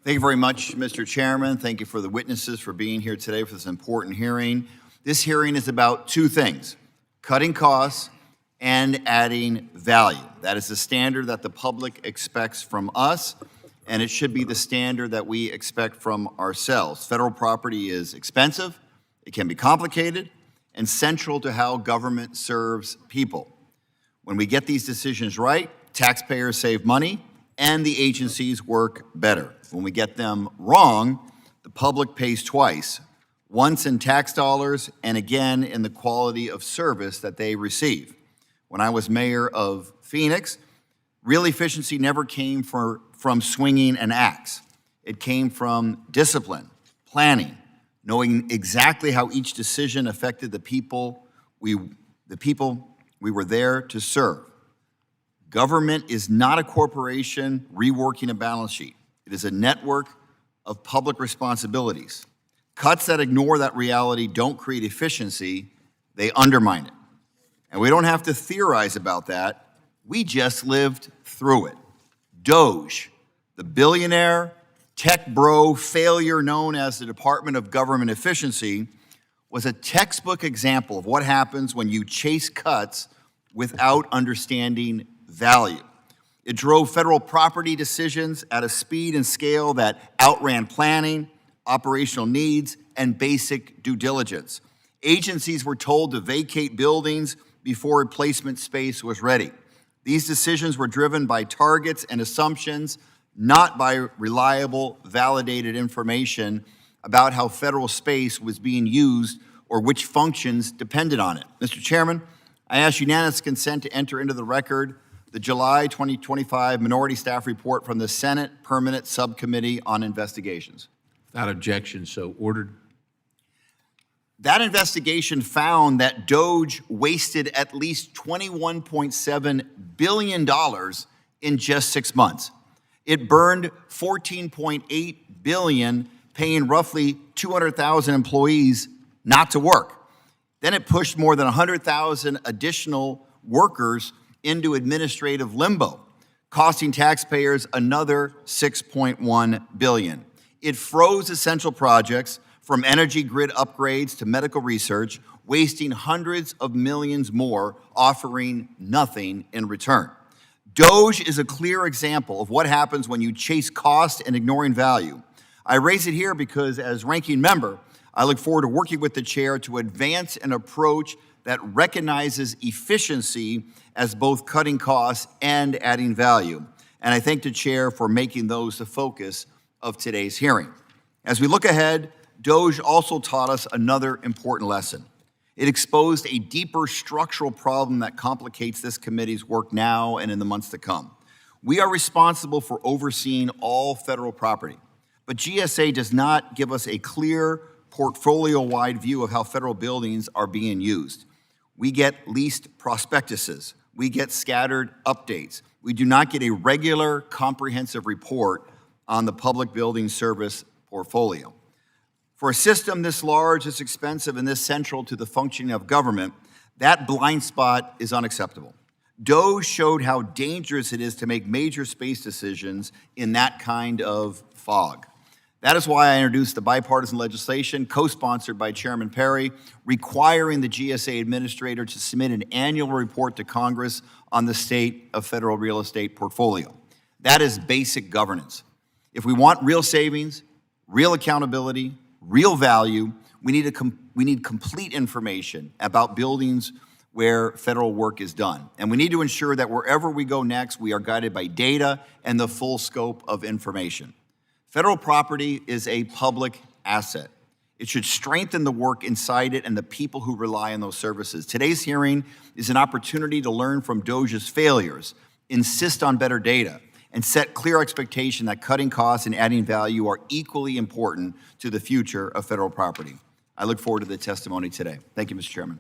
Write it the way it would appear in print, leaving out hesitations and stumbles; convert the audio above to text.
Thank you very much, Mr. Chairman. Thank you for the witnesses for being here today for this important hearing. This hearing is about two things: cutting costs and adding value. That is the standard that the public expects from us, and it should be the standard that we expect from ourselves. Federal property is expensive, it can be complicated, and central to how government serves people. When we get these decisions right, taxpayers save money and the agencies work better. When we get them wrong, the public pays twice, once in tax dollars and again in the quality of service that they receive. When I was mayor of Phoenix, real efficiency never came from swinging an axe. It came from discipline, planning, knowing exactly how each decision affected the people we were there to serve. Government is not a corporation reworking a balance sheet. It is a network of public responsibilities. Cuts that ignore that reality don't create efficiency, they undermine it. And we don't have to theorize about that. We just lived through it. DOGE, the billionaire tech bro failure known as the Department of Government Efficiency, was a textbook example of what happens when you chase cuts without understanding value. It drove federal property decisions at a speed and scale that outran planning, operational needs, and basic due diligence. Agencies were told to vacate buildings before replacement space was ready. These decisions were driven by targets and assumptions, not by reliable, validated information about how federal space was being used or which functions depended on it. Mr. Chairman, I ask unanimous consent to enter into the record the July 2025 Minority Staff Report from the Senate Permanent Subcommittee on Investigations. Without objection, so ordered. That investigation found that DOGE wasted at least $21.7 billion in just 6 months. It burned $14.8 billion, paying roughly 200,000 employees not to work. Then it pushed more than 100,000 additional workers into administrative limbo, costing taxpayers another $6.1 billion. It froze essential projects from energy grid upgrades to medical research, wasting hundreds of millions more, offering nothing in return. DOGE is a clear example of what happens when you chase cost and ignoring value. I raise it here because as ranking member, I look forward to working with the chair to advance an approach that recognizes efficiency as both cutting costs and adding value. And I thank the chair for making those the focus of today's hearing. As we look ahead, DOGE also taught us another important lesson. It exposed a deeper structural problem that complicates this committee's work now and in the months to come. We are responsible for overseeing all federal property, but GSA does not give us a clear portfolio-wide view of how federal buildings are being used. We get leased prospectuses. We get scattered updates. We do not get a regular, comprehensive report on the public building service portfolio. For a system this large, this expensive, and this central to the functioning of government, that blind spot is unacceptable. DOGE showed how dangerous it is to make major space decisions in that kind of fog. That is why I introduced the bipartisan legislation, co-sponsored by Chairman Perry, requiring the GSA administrator to submit an annual report to Congress on the state of federal real estate portfolio. That is basic governance. If we want real savings, real accountability, real value, we need complete information about buildings where federal work is done. And we need to ensure that wherever we go next, we are guided by data and the full scope of information. Federal property is a public asset. It should strengthen the work inside it and the people who rely on those services. Today's hearing is an opportunity to learn from DOGE's failures, insist on better data, and set clear expectation that cutting costs and adding value are equally important to the future of federal property. I look forward to the testimony today. Thank you, Mr. Chairman.